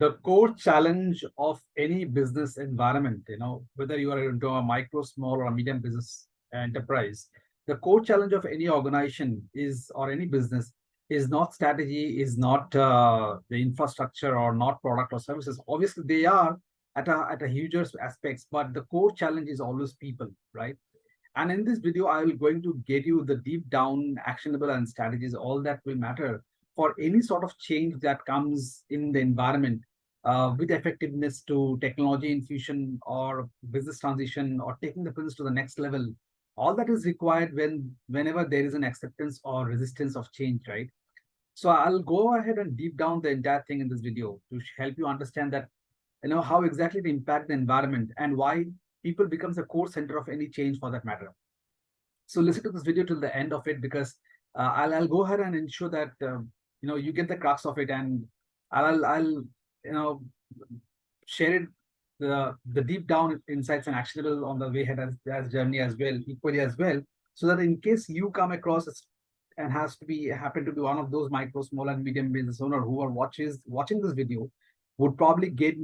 The core challenge of any business environment, whether you are into a micro, small, or a medium business enterprise, the core challenge of any organization is, or any business, is not strategy, is not the infrastructure, or not product or services. Obviously, they are at a huger aspects, but the core challenge is always people, right? And in this video, I will going to get you the deep down actionable and strategies, all that will matter for any sort of change that comes in the environment, with effectiveness to technology infusion or business transition or taking the business to the next level. All that is required whenever there is an acceptance or resistance of change, right? So I'll go ahead and deep down the entire thing in this video to help you understand that, how exactly to impact the environment and why people becomes a core center of any change for that matter. So listen to this video till the end of it, because I'll go ahead and ensure that you get the crux of it, and I'll share it, the deep down insights and actionable on the way ahead as journey as well, equally as well, so that in case you come across and has to be happen to be one of those micro, small, and medium business owner who are watching this video, would probably get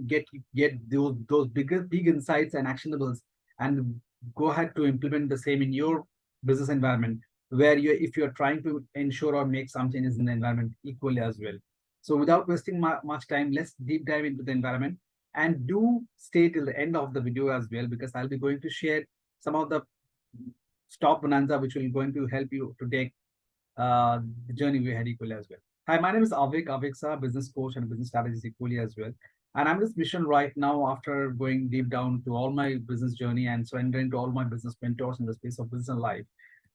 those big insights and actionables, and go ahead to implement the same in your business environment, where you, if you're trying to ensure or make some changes in the environment equally as well. So without wasting much time, let's deep dive into the environment, and do stay till the end of the video as well, because I'll be going to share some of the stop bonanza which will going to help you to take the journey we had equally as well. Hi, my name is Aviksa, business coach and business strategist equally as well. And I'm this mission right now, after going deep down to all my business journey and surrendering to all my business mentors in the space of business and life.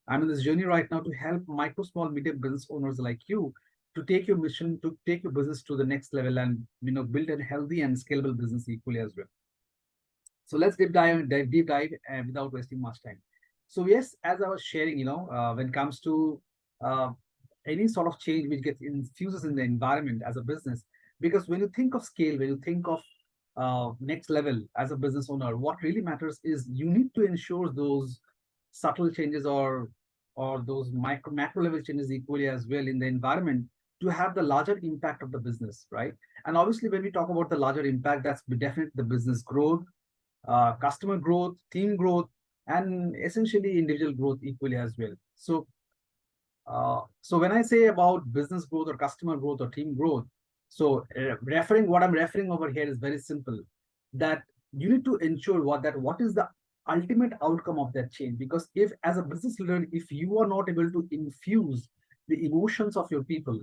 I'm in this journey right now to help micro, small, medium business owners like you to take your mission, to take your business to the next level, and build a healthy and scalable business equally as well. So let's deep dive without wasting much time. So yes, as I was sharing, when it comes to uh, any sort of change which gets infuses in the environment as a business, because when you think of scale, when you think of next level as a business owner, what really matters is you need to ensure those subtle changes, or those macro level changes equally as well in the environment, to have the larger impact of the business, right? And obviously, when we talk about the larger impact, that's definitely the business growth, customer growth, team growth, and essentially individual growth equally as well. So when I say about business growth or customer growth or team growth, so what I'm referring over here is very simple, that you need to ensure what is the ultimate outcome of that change. Because if, as a business leader, if you are not able to infuse the emotions of your people,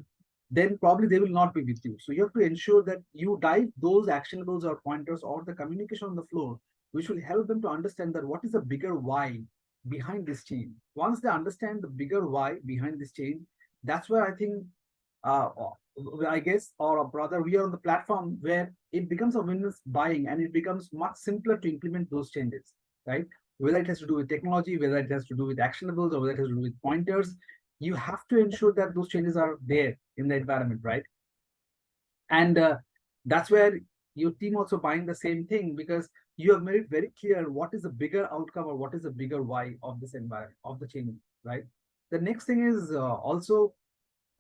then probably they will not be with you. So you have to ensure that you dive those actionables or pointers or the communication on the floor, which will help them to understand that what is the bigger why behind this change. Once they understand the bigger why behind this change, that's where I think, uh, I guess, or rather, we are on the platform where it becomes a win buying, and it becomes much simpler to implement those changes, right? Whether it has to do with technology, whether it has to do with actionables, or whether it has to do with pointers, you have to ensure that those changes are there in the environment, right? And that's where your team also buying the same thing, because you have made it very clear what is the bigger outcome or what is the bigger why of this environment, of the change, right? The next thing is also,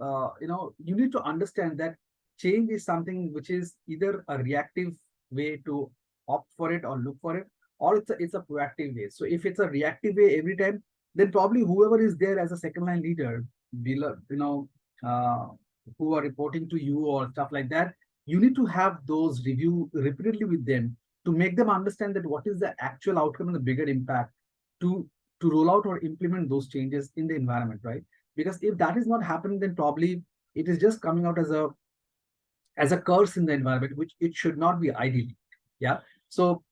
you need to understand that change is something which is either a reactive way to opt for it or look for it, or it's a proactive way. So if it's a reactive way every time, then probably whoever is there as a second line leader below, uh, who are reporting to you or stuff like that, you need to have those review repeatedly with them, to make them understand that what is the actual outcome and the bigger impact, to roll out or implement those changes in the environment, right? Because if that is not happening, then probably it is just coming out as a curse in the environment, which it should not be ideally. Yeah. So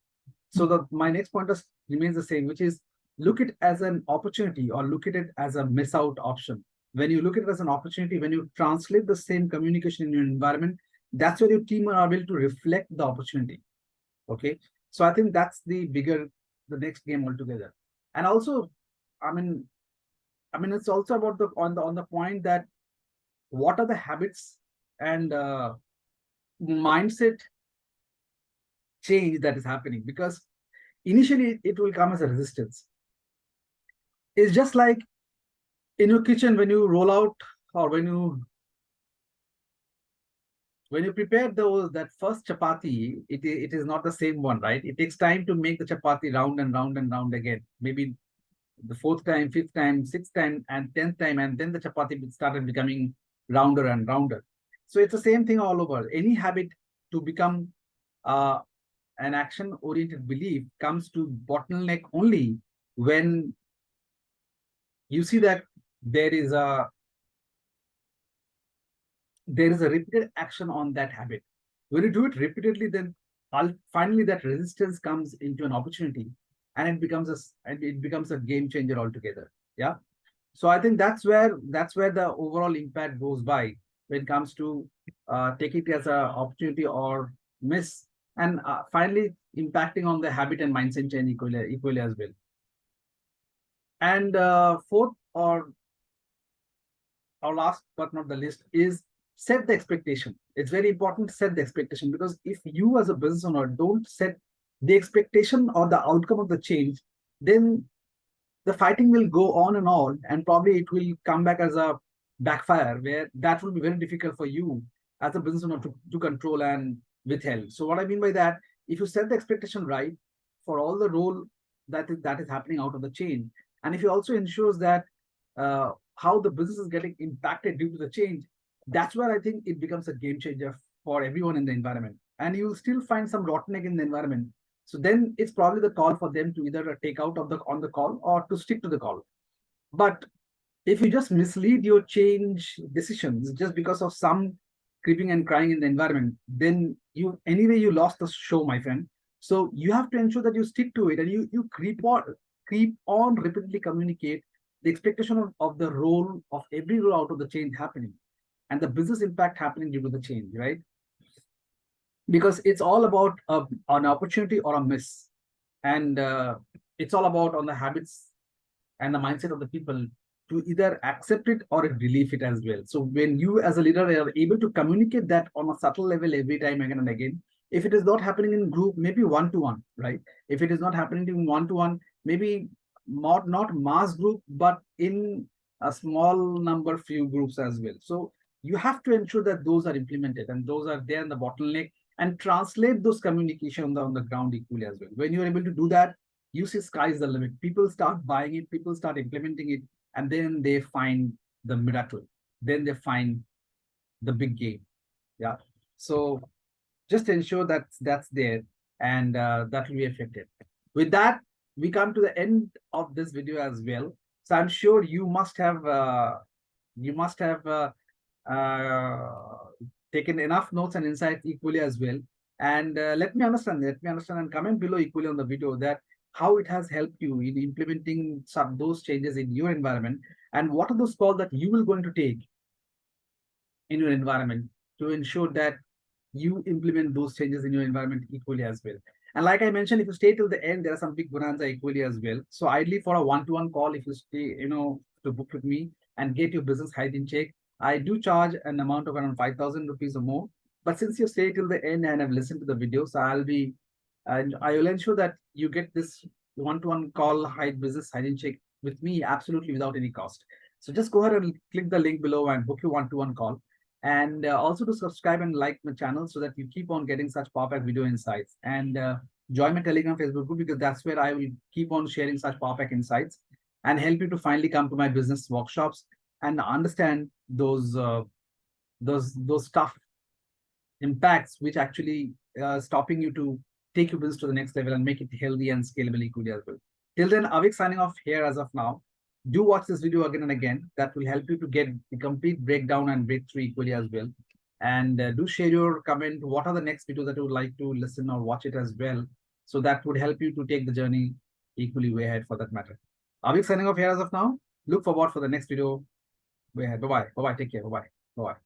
the my next point remains the same, which is, look it as an opportunity or look at it as a miss out option. When you look at it as an opportunity, when you translate the same communication in your environment, that's where your team are able to reflect the opportunity. Okay. So I think that's the next game altogether. And also, I mean, it's also about the point that what are the habits and mindset change that is happening, because initially it will come as a resistance. It's just like in your kitchen, when you roll out, or when you when you prepare that first chapati, it is not the same one, right? It takes time to make the chapati round and round and round again. Maybe the fourth time, fifth time, sixth time, and 10th time, and then the chapati started becoming rounder and rounder. So it's the same thing all over. Any habit to become uh, an action-oriented belief comes to bottleneck only when you see that there is a repeated action on that habit. When you do it repeatedly, then finally that resistance comes into an opportunity, and it becomes a game changer altogether. Yeah. So I think that's where the overall impact goes by when it comes to take it as an opportunity or miss, and finally impacting on the habit and mindset change equally as well. And fourth, or last but not the least, is set the expectation. It's very important to set the expectation, because if you as a business owner don't set the expectation or the outcome of the change, then the fighting will go on and on, and probably it will come back as a backfire, where that will be very difficult for you as a business owner to control and withhold. So what I mean by that, if you set the expectation right for all the role that is happening out of the chain, and if you also ensures that how the business is getting impacted due to the change, that's where I think it becomes a game changer for everyone in the environment. And you'll still find some rotten egg in the environment, so then it's probably the call for them to either take out of the on the call or to stick to the call. But if you just mislead your change decisions just because of some creeping and crying in the environment, then you lost the show, my friend. So you have to ensure that you stick to it, and you creep on repeatedly communicate the expectation of the role of every role out of the change happening, and the business impact happening due to the change, right? Because it's all about an opportunity or a miss, and it's all about on the habits and the mindset of the people to either accept it or relieve it as well. So when you as a leader are able to communicate that on a subtle level every time again and again, if it is not happening in group, maybe one to one, right? If it is not happening in one to one, maybe not mass group, but in a small number few groups as well. So you have to ensure that those are implemented and those are there in the bottleneck, and translate those communication on the ground equally as well. When you're able to do that, you see sky's the limit. People start buying it, people start implementing it, and then they find the miracle. Then they find the big game. Yeah. So just ensure that that's there, and that will be effective. With that, we come to the end of this video as well. So I'm sure you must have uh, taken enough notes and insights equally as well. And let me understand and comment below equally on the video that how it has helped you in implementing some those changes in your environment, and what are those calls that you will going to take in your environment to ensure that you implement those changes in your environment equally as well. And like I mentioned, if you stay till the end, there are some big bonanza equally as well. So ideally for a one-to-one call, if you stay, to book with me and get your business height in check, I do charge an amount of around 5,000 rupees or more. But since you stay till the end and have listened to the video, so I will ensure that you get this one-to-one call height business height in check with me absolutely without any cost. So just go ahead and click the link below and book your one-to-one call, and also to subscribe and like my channel so that you keep on getting such pop-up video insights, and join my Telegram Facebook group, because that's where I will keep on sharing such pop-up insights and help you to finally come to my business workshops and understand those tough impacts which actually stopping you to take your business to the next level and make it healthy and scalable equally as well. Till then, Avik signing off here as of now. Do watch this video again and again. That will help you to get the complete breakdown and breakthrough equally as well. And do share your comment. What are the next videos that you would like to listen or watch it as well? So that would help you to take the journey equally way ahead for that matter. Avik signing off here as of now. Look forward for the next video way ahead. Bye-bye. Bye-bye. Take care. Bye-bye. Bye-bye.